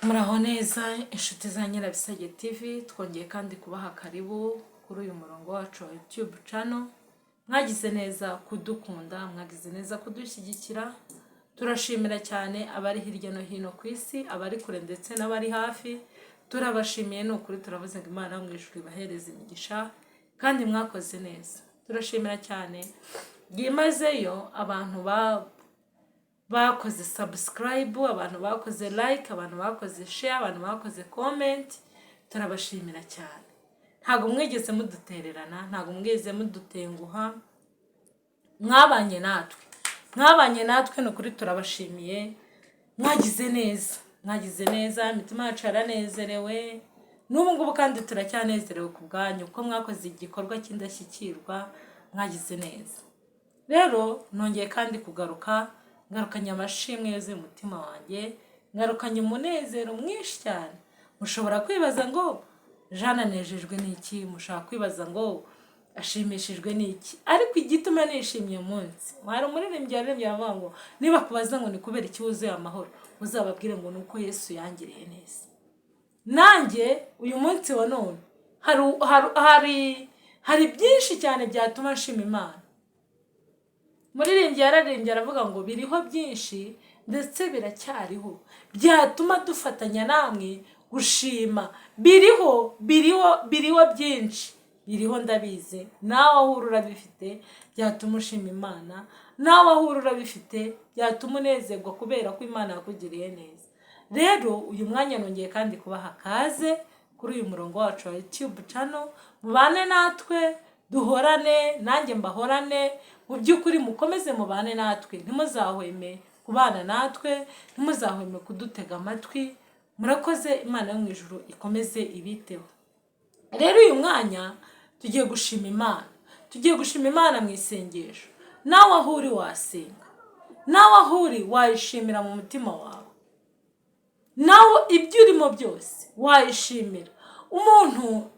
Muraho neza inshuti za Nyirabisage TV, twongeye kandi kubaha karibu kuri uyu murongo wacu wa YouTube channel. Mwagize neza kudukunda, mwagize neza kudushyigikira. Turashimira cyane abari hirya no hino ku isi, abari kure ndetse n'abari hafi. Turabashimiye n'ukuri, turavuze ngo Imana mu ijuru ibahereze imigisha kandi mwakoze neza. Turashimira cyane byimazeyo abantu bakoze subscribe, abantu bakoze like, abantu bakoze share, abantu bakoze comment. Turabashimira cyane. Ntago mwigeze mudutererana, ntago mwigeze mudutenguha. Mwabanye natwe n'ukuri turabashimiye. Mwagize neza, imitima yacu yaranezerewe. N'ubu ngubu kandi turacyanezerewe ku bwanyu ko mwakoze igikorwa cy'indashyikirwa. Mwagize neza. Rero nongeye kandi ngarukanye amashimwe yuzuye umutima wanjye, ngarukanye umunezero mwinshi cyane. Mushobora kwibaza ngo Jana anejejwe n'iki, mushaka kwibaza ngo ashimishijwe n'iki, ariko igituma nishimye umunsi, hari umuririmbyi yaririmbye avuga ngo niba kubaza ngo ni kubera iki wuzuye amahoro, uzababwire ngo nuko Yesu yangiriye neza. Nanjye uyu munsi wa none hari byinshi cyane byatuma nshima Imana. Muririmbyi yararimbye aravuga ngo biriho byinshi ndetse biracyariho byatuma dufatanya namwe gushima. Biriho byinshi, biriho ndabizi. Nawe aho urabifite byatuma ushima Imana, nawe aho urabifite byatuma unezerwa kubera ko Imana yakugiriye neza. Rero uyu mwanya nongeye kandi kubaha kaze kuri uyu murongo wacu wa YouTube channel. Mubane natwe, duhorane, nanjye mbahorane. Mu by'ukuri mukomeze mubane natwe, ntimuzahweme kubana natwe, ntimuzahweme kudutega amatwi. Murakoze, Imana yo mu ijuru ikomeze ibiteho. Rero uyu mwanya tugiye gushima Imana mu isengesho. Nawe aho uri wasenga, nawe aho uri wayishimira mu mutima wawe, nawe ibyo urimo byose wayishimira. Umuntu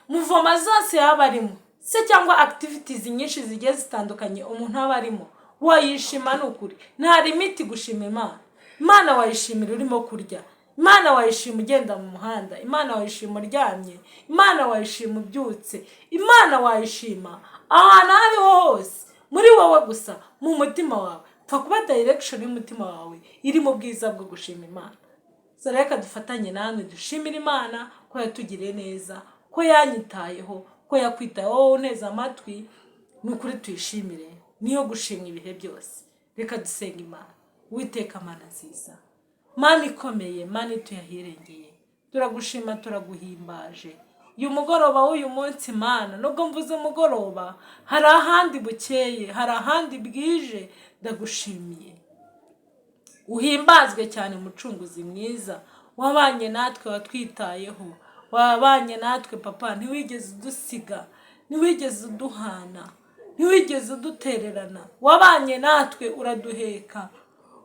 muvoma zose yaba arimo se cyangwa activities nyinshi zigiye zitandukanye umuntu aba arimo, wayishima n'ukuri. Nta limiti gushima Imana. Imana wayishimira urimo kurya, Imana wayishima ugenda mu muhanda, Imana wayishima uryamye, Imana wayishima ubyutse, Imana wayishima ahantu aho ariho hose. Muri wowe gusa, mu mutima wawe, pfa kuba direction y'umutima wawe iri mu bwiza bwo gushima Imana. So reka dufatanye namwe dushimira Imana ko yatugiriye neza, ko yanyitayeho, ko yakwitayeho wowe uneze amatwi. N'ukuri tuyishimire, niyo gushimwa ibihe byose. Reka dusenga Imana. Uwiteka Mana nziza, Mana ikomeye, Mana tuyahirengeye, turagushima, turaguhimbaje. Uyu mugoroba w'uyu munsi Mana, nubwo mvuze umugoroba, hari ahandi bukeye, hari ahandi bwije. Ndagushimiye. Uhimbazwe cyane mucunguzi mwiza, wabanye natwe, watwitayeho, wabanye natwe Papa. Ntiwigeze udusiga, ntiwigeze uduhana, ntiwigeze udutererana. Wabanye natwe, uraduheka,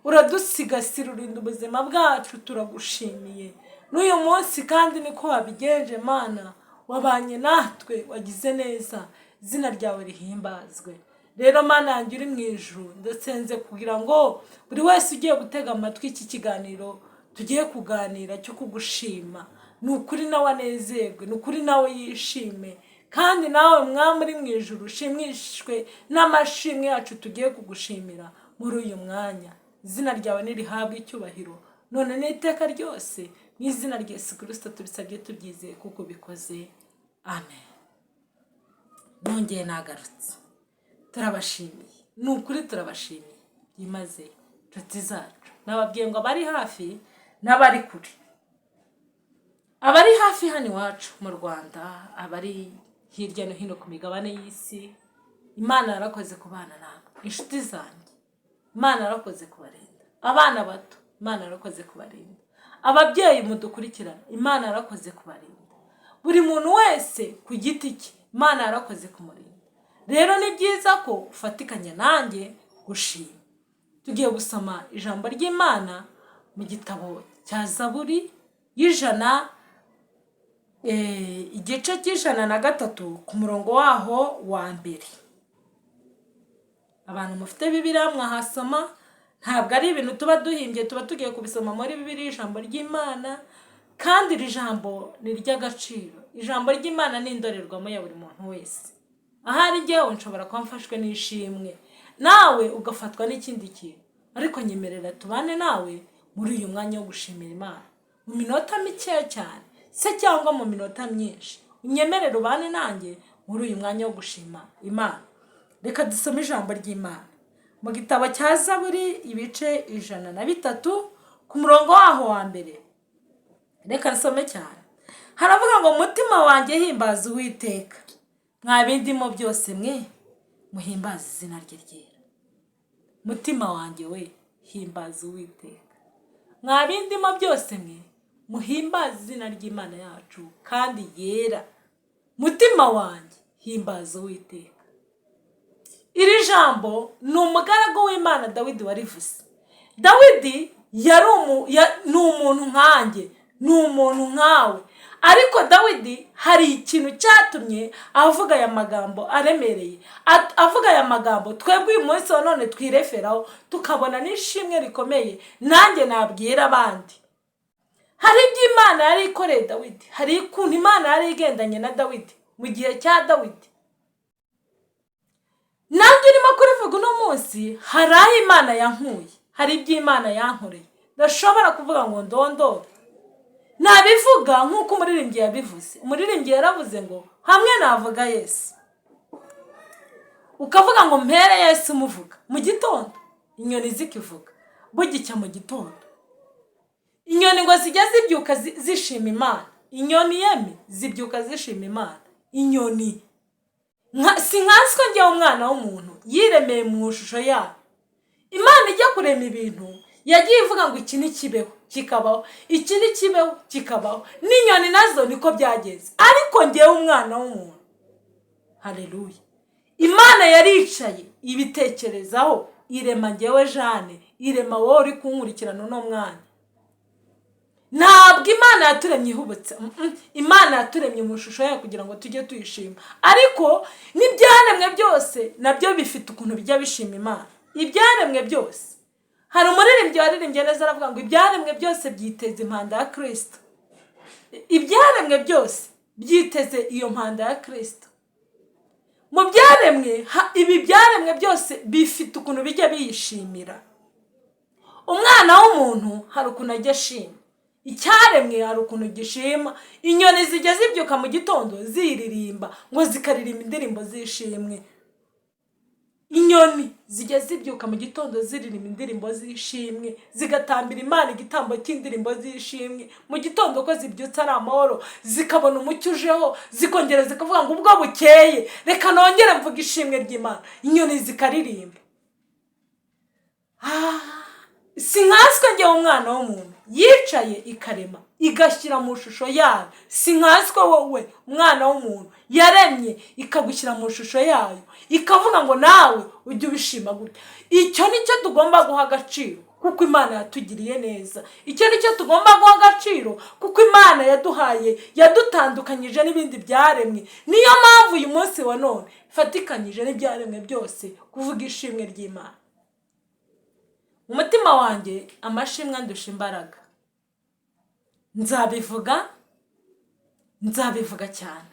uradusigasira, urinda ubuzima bwacu. Turagushimiye. N'uyu munsi kandi niko wabigenje Mana, wabanye natwe, wagize neza. Izina ryawe rihimbazwe. Rero Mana yanjye uri mu ijuru, ndasenze kugira ngo buri wese ugiye gutega amatwi iki kiganiro tugiye kuganira cyo kugushima, n'ukuri nawe anezerwe, n'ukuri nawe yishime. Kandi nawe Mwami uri mu ijuru ushimishwe n'amashimwe yacu tugiye kugushimira muri uyu mwanya. Izina ryawe nirihabwe icyubahiro none n'iteka ryose, mu izina rya Yesu Kristo tubisabye tubyizeye kuko bikoze. Amen. Nongeye nagarutse. Turabashimiye, n'ukuri turabashimiye byimazeyo inshuti zacu. Nababwiye ngo abari hafi n'abari kure, abari hafi hano iwacu mu Rwanda, abari hirya no hino ku migabane y'isi, Imana yarakoze kubana namwe. Inshuti zanjye, Imana yarakoze kubarinda. Abana bato, Imana yarakoze kubarinda. Ababyeyi mudukurikirana, Imana yarakoze kubarinda. Buri muntu wese ku giti cye, Imana yarakoze kumurinda. Rero ni byiza ko ufatikanya nanjye gushima. Tugiye gusoma ijambo ry'Imana mu gitabo cya Zaburi y'ijana, igice cy'103 ku murongo waho wa mbere. Abantu mufite Bibiliya mwahasoma, ntabwo ari ibintu tuba duhimbye, tuba tugiye kubisoma muri Bibiliya, ijambo ry'Imana, kandi iri jambo ni iry'agaciro. Ijambo ry'Imana ni indorerwamo ya buri muntu wese. Ahari njyewe nshobora kuba mfashwe n'ishimwe, nawe ugafatwa n'ikindi kintu, ariko nyemerera tubane nawe muri uyu mwanya wo gushimira Imana mu minota mikeya cyane se cyangwa mu minota myinshi. Unyemerere ubane nanjye muri uyu mwanya wo gushima Imana. Reka dusome ijambo ry'Imana mu gitabo cya Zaburi ibice 103 ku murongo waho wa mbere. Reka nsome cyane. Haravuga ngo umutima wanjye himbaza Uwiteka, mwa bindimo byose mwe muhimbaza izina rye ryera. Mutima wanjye we himbaza Uwiteka, mwa bindimo byose mwe muhimbaza izina ry'Imana yacu kandi yera. Mutima wanjye himbaza Uwiteka. Iri jambo ni umugaragu w'Imana Dawidi warivuze. Dawidi ni umuntu nkanjye, ni umuntu nkawe, ariko Dawidi hari ikintu cyatumye avuga aya magambo aremereye, avuga aya magambo twebwe uyu munsi wa none twireferaho tukabona n'ishimwe rikomeye nanjye nabwira abandi. Hari ibyo Imana yari ikoreye Dawidi, hari ukuntu Imana yari igendanye na Dawidi mu gihe cya Dawidi. Nanjye urimo kurivuga uno munsi hari aho Imana yankuye, hari ibyo Imana yankoreye ndashobora kuvuga ngo ndondore. Nabivuga nk'uko umuririmbyi yabivuze. Umuririmbyi yaravuze ngo hamwe navuga Yesu, ukavuga ngo mpere Yesu umuvuga mu gitondo, inyoni zikivuga bugicya mu gitondo. Inyoni ngo zijya zibyuka zishima Imana. Inyoni yeme zibyuka zishima Imana. Inyoni si nkanswe njyewe umwana w'umuntu yiremeye mu ishusho yayo. Imana ijya kurema ibintu yagiye ivuga ngo iki ni kibeho kikabaho, iki ni kibeho kikabaho. N'inyoni nazo niko byagenze, ariko njyewe umwana w'umuntu, haleluya, Imana yaricaye ibitekerezaho irema njyewe Jane, irema wowe uri kunkurikirana uno mwanya. Ntabwo Imana yaturemye ihubutse, Imana yaturemye mu ishusho yayo kugira ngo tujye tuyishima. Ariko n'ibyaremwe byose nabyo bifite ukuntu bijya bishima Imana. Ibyaremwe byose, hari umuririmbyi waririmbye neza aravuga ngo ibyaremwe byose byiteze impanda ya Kristo. Ibyaremwe byose byiteze iyo mpanda ya Kristo. Mu byaremwe, ibi byaremwe byose bifite ukuntu bijya biyishimira. Umwana w'umuntu hari ukuntu ajya ashima, icyaremwe hari ukuntu gishima. Inyoni zijya zibyuka mu gitondo ziririmba ngo zikaririmba indirimbo zishimwe. Inyoni zijya zibyuka mu gitondo ziririmba indirimbo zishimwe, zigatambira Imana igitambo cy'indirimbo zishimwe. Mu gitondo ko zibyutse ari amahoro, zikabona umucyo ujeho, zikongera zikavuga ngo ubwo bukeye reka nongere mvuga ishimwe ry'Imana. Inyoni zikaririmba. Si nkanswe njyewe umwana w'umuntu yicaye ikarema igashyira mu ishusho yayo. Si nkanswe wowe umwana w'umuntu yaremye ikagushyira mu ishusho yayo, ikavuga ngo nawe ujye ubishima gutya. Icyo nicyo tugomba guha agaciro kuko Imana yatugiriye neza. Icyo nicyo tugomba guha agaciro kuko Imana yaduhaye, yadutandukanyije n'ibindi byaremwe. Niyo mpamvu uyu munsi wa none fatikanyije n'ibyaremwe byose kuvuga ishimwe ry'Imana. Umutima wanjye amashimwe andusha imbaraga. Nzabivuga cyane.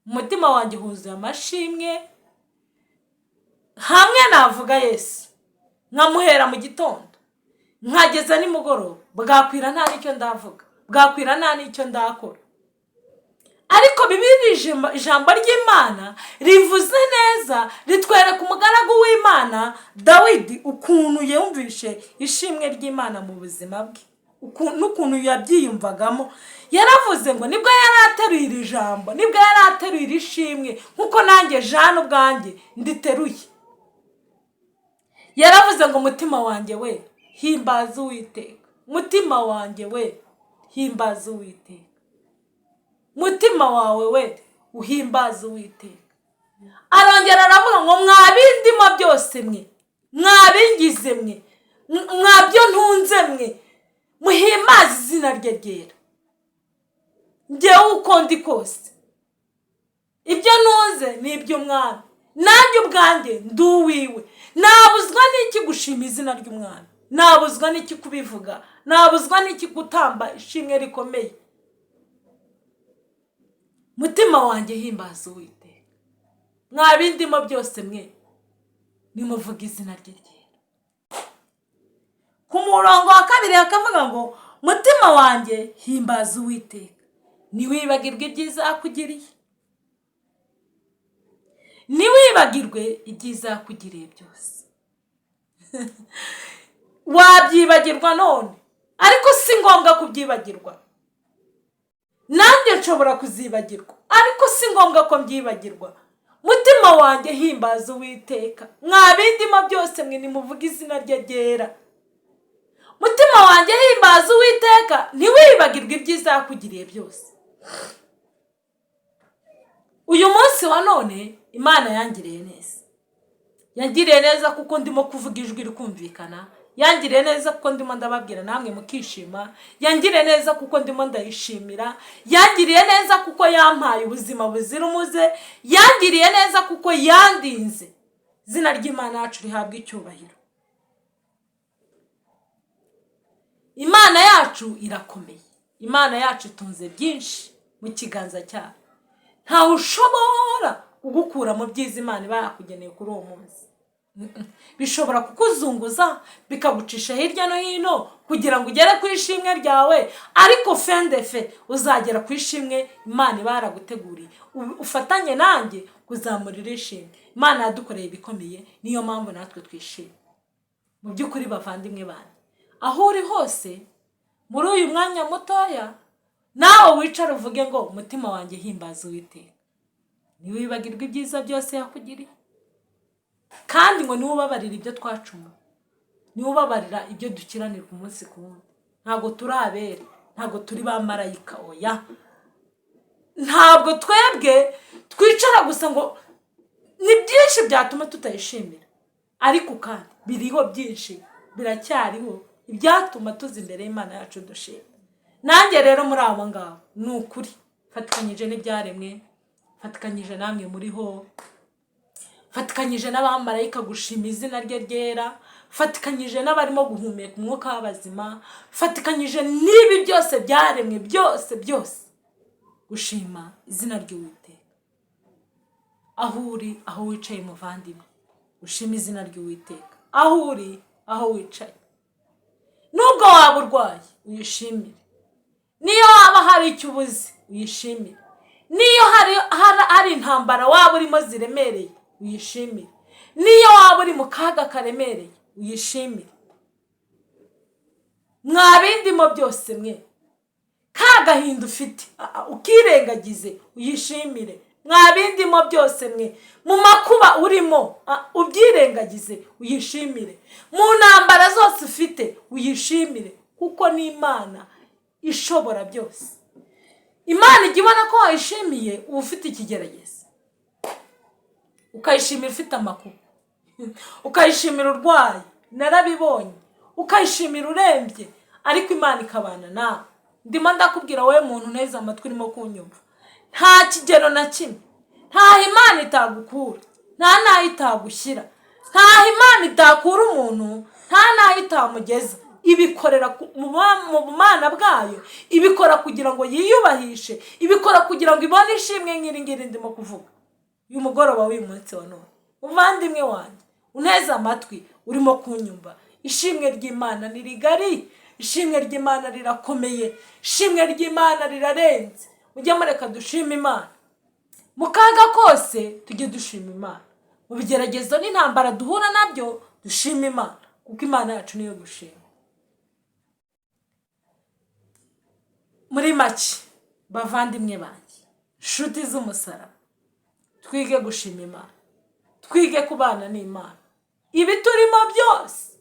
Umutima wanjye huzuye amashimwe, hamwe navuga Yesu, nkamuhera mu gitondo nkageza nimugoroba, bwakwira nta n'icyo ndavuga, bwakwira nta n'icyo ndakora. Ariko Bibiliya ijambo ry'Imana rivuze neza, ritwereka umugaragu w'Imana Dawidi ukuntu yumvishe ishimwe ry'Imana mu buzima bwe, n'ukuntu yabyiyumvagamo. Yaravuze ngo nibwo yari ateruye iri jambo, nibwo yari ateruye iri shimwe nkuko nanjye Jane ubwanjye nditeruye. Yaravuze ngo umutima wanjye we himbaza Uwiteka, umutima wanjye we himbaza Uwiteka, umutima wawe we uhimbaza Uwiteka. Arongera aravuga ngo mwabindimo byose mwe, mwabingize mwe, mwabyo ntunze mwe, muhimbaze izina rye ryera. Njyewe uko ndi kose, ibyo ntunze ni iby'Umwami, nanjye ubwanjye ndi uwiwe. Nabuzwa n'iki gushima izina ry'umwami? Nabuzwa n'iki kubivuga? Nabuzwa n'iki gutamba ishimwe rikomeye? Mutima wanjye himbaza Uwiteka, mwa bindimo byose mwe nimuvuga izina rye ryera. Ku murongo wa 2 hakavuga ngo mutima wanjye himbaza Uwiteka, ntiwibagirwe ibyiza yakugiriye. Ntiwibagirwe ibyiza yakugiriye byose. Wabyibagirwa none, ariko si ngombwa kubyibagirwa. Nanjye nshobora kuzibagirwa, ariko si ngombwa ko mbyibagirwa. Mutima wanjye himbaza Uwiteka, mwa bindimo byose mwe nimuvuga izina rye ryera. Mutima wanjye himbaza Uwiteka, ntiwibagirwe ibyiza yakugiriye byose. Uyu munsi wa none Imana yangiriye neza. Yangiriye neza kuko ndimo kuvuga ijwi rikumvikana. Yangiriye neza kuko ndimo ndababwira namwe mukishima. Yangiriye neza kuko ndimo ndayishimira. Yangiriye neza kuko yampaye ubuzima buzira umuze. Yangiriye neza kuko yandinze. Izina ry'Imana yacu rihabwa icyubahiro. Imana yacu irakomeye. Imana yacu itunze byinshi mu kiganza cyayo. Ntawe ushobora kugukura mu byiza Imana iba yakugeneye kuri uwo munsi. Bishobora kukuzunguza bikagucisha hirya no hino kugira ngo ugere ku ishimwe ryawe, ariko fendefe uzagera ku ishimwe Imana iba yaraguteguriye. Ufatanye nanjye kuzamurira ishimwe. Imana yadukoreye ibikomeye, niyo mpamvu natwe twishimye. Mu by'ukuri bavandimwe banjye, aho uri hose muri uyu mwanya mutoya, nawe wicara uvuge ngo umutima wanjye himbaza Uwiteka, ntiwibagirwe ibyiza byose yakugiriye. Kandi ngo niwubabarira ibyo twacuma, niwubabarira ibyo dukiranirwa umunsi ku wundi. Ntabwo turi abere, ntabwo turi ba marayika, oya. Ntabwo twebwe twicara gusa ngo ni byinshi byatuma tutayishimira, ariko kandi biriho byinshi, biracyariho ibyatuma tuza imbere y'Imana yacu dushima. Nanjye rero muri abo ngabo ni ukuri fatikanyije n'ibyaremwe, fatikanyije namwe muriho, fatikanyije n'abamarayika gushima izina rye ryera, fatikanyije n'abarimo guhumeka umwuka w'abazima, fatikanyije n'ibi byose byaremwe byose gushima izina ry'Uwiteka. Aho uri, aho wicaye muvandimwe, ushima izina ry'Uwiteka. Aho uri, aho wicaye, nubwo waba urwaye uyishimire. Niyo waba hari icyo ubuze uyishimire. Niyo hari intambara waba urimo ziremereye uyishimire. Niyo waba uri mu kaga karemereye uyishimire. Mwa bindimo byose mwe, ka gahinda ufite ukirengagize uyishimire. Mwa bindimo byose mwe, mu makuba urimo ubyirengagize uyishimire. Mu ntambara zose ufite uyishimire, kuko ni Imana ishobora byose. Imana ijya ibona ko wayishimiye uba ufite ikigeragezo, ukayishimira ufite amakuba, ukayishimira urwaye, narabibonye, ukayishimira urembye, ariko Imana ikabana nawe. Ndimo ndakubwira wowe muntu neza amatwi urimo kunyumva, nta kigero na kimwe, nta Imana itagukura, nta naho itagushyira, nta Imana itakura umuntu, nta naho itamugeza. Ibikorera mu bumana bwayo, ibikora kugira ngo yiyubahishe, ibikora kugira ngo ibone ishimwe nk'iri ndimo kuvuga uyu mugoroba w'uyu munsi wa none. Muvandimwe wanjye uneze amatwi urimo kunyumva, ishimwe ry'Imana ni rigari, ishimwe ry'Imana rirakomeye, ishimwe ry'Imana rirarenze. Mujye mureka dushima Imana mu kaga kose, tujye dushima Imana mu bigeragezo n'intambara duhura nabyo, dushima Imana kuko Imana yacu niyo gushima. Muri make bavandimwe banjye, nshuti z'umusaraba, twige gushima Imana, twige kubana n'Imana. Ibi turimo byose,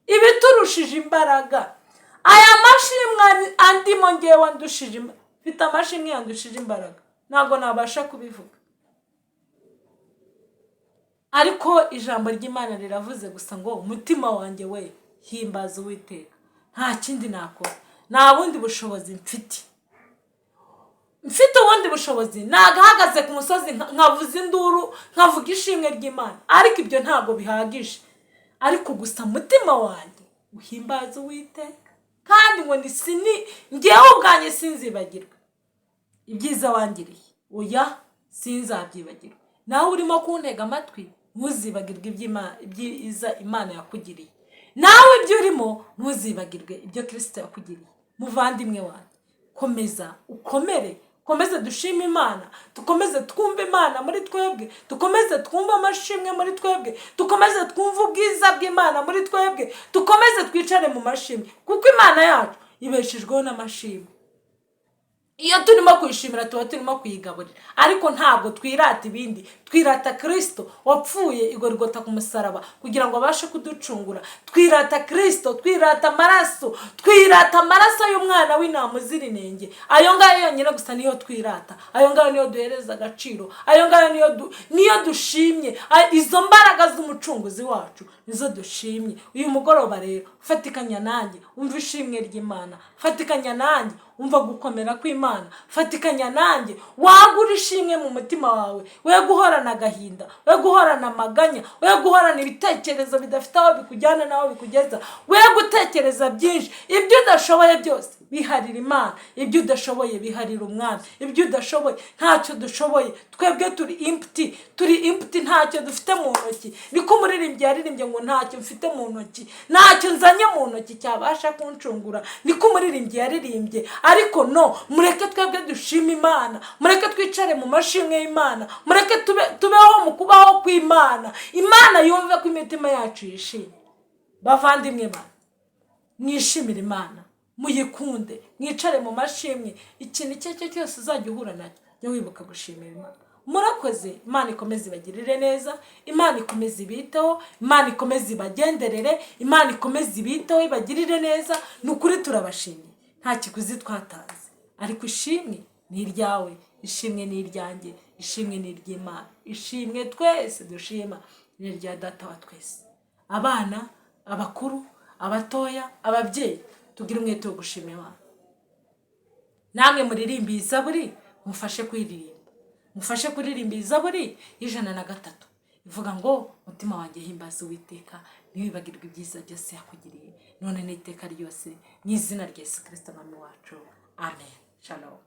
ibi turushije imbaraga, aya mashimwe andimo ngewe ndushije, mfite amashimwe yandushije imbaraga, ntabwo nabasha kubivuga. Ariko ijambo ry'Imana riravuze gusa ngo umutima wanjye we himbaza Uwiteka. Nta kindi nakora, nta bundi bushobozi mfite. mfite ubundi bushobozi nagahagaze ku musozi nkavuza induru nkavuga ishimwe ry'Imana, ariko ibyo ntabwo bihagije. Ariko gusa umutima wanjye uhimbaza Uwiteka, kandi ngo njyewe ubwanjye sinzibagirwa ibyiza wangiriye. Oya, sinzabyibagirwa. Nawe urimo kuntega amatwi, ntuzibagirwe ibyiza Imana yakugiriye. Nawe ibyo urimo ntuzibagirwe ibyo Kristo yakugiriye. Muvandimwe wanjye, komeza ukomere, dukomeze dushime Imana, dukomeze twumve Imana muri twebwe, dukomeze twumve amashimwe muri twebwe, dukomeze twumve ubwiza bw'Imana muri twebwe, dukomeze twicare mu mashimwe, kuko Imana yacu ibeshejweho n'amashimwe. Iyo turimo kwishimira tuba turimo kuyigaburira, ariko ntabwo twirata ibindi, twirata Kristo wapfuye i Golgotha ku musaraba kugira ngo abashe kuducungura. Twirata Kristo, twirata amaraso y'umwana w'intama uzira inenge. Ayo ngayo yonyine gusa niyo twirata, ayo ngayo niyo duhereza agaciro, ayo ngayo niyo dushimye. Izo mbaraga z'umucunguzi wacu nizo dushimye. Uyu mugoroba rero fatikanya nanjye umva ishimwe ry'Imana, fatikanya nanjye umva gukomera kw'Imana, fatikanya nanjye wagura ishimwe mu mutima wawe, we guhorana agahinda, we guhorana amaganya, we guhorana ibitekerezo bidafite aho bikujyana n'aho bikugeza, we gutekereza byinshi. Ibyo udashoboye byose biharira Imana, ibyo udashoboye biharira Umwami. Ibyo udashoboye, ntacyo dushoboye, twebwe turi empty, ntacyo dufite mu ntoki. Niko umuririmbyi yaririmbye ngo ntacyo mfite mu ntoki, ntacyo nzanye mu ntoki cyabasha kuncungura. Niko umuririmbyi yaririmbye. Ariko no, mureke twebwe dushime Imana, mureke twicare mu mashimwe y'Imana, mureke tubeho mu kubaho kw'Imana. Imana yumve ko imitima yacu yishimye. Bavandimwe bana, mwishimire Imana, muyikunde, mwicare mu mashimwe. Ikintu icyo ari cyo cyose uzajya uhura nacyo, jya wibuka gushimira Imana. Murakoze. Imana ikomeze ibagirire neza, Imana ikomeze ibiteho, Imana ikomeze ibagenderere, Imana ikomeze ibiteho ibagirire neza. Ni ukuri turabashimiye, nta kiguzi twatanze, ariko ishimwe ni iryawe, ishimwe ni iryanjye, ishimwe ni iry'Imana, ishimwe twese dushima ni irya Data wa twese. Abana, abakuru, abatoya, ababyeyi, tugire umwete wo gushima Imana. Namwe muririmba iyi Zaburi, mufashe kuririmba iyi Zaburi y'103 ivuga ngo umutima wanjye himbaza Uwiteka, ntiwibagirwe ibyiza byose yakugiriye none n'iteka ryose, mu izina rya Yesu Kristo umwami wacu. Amen. Shalom.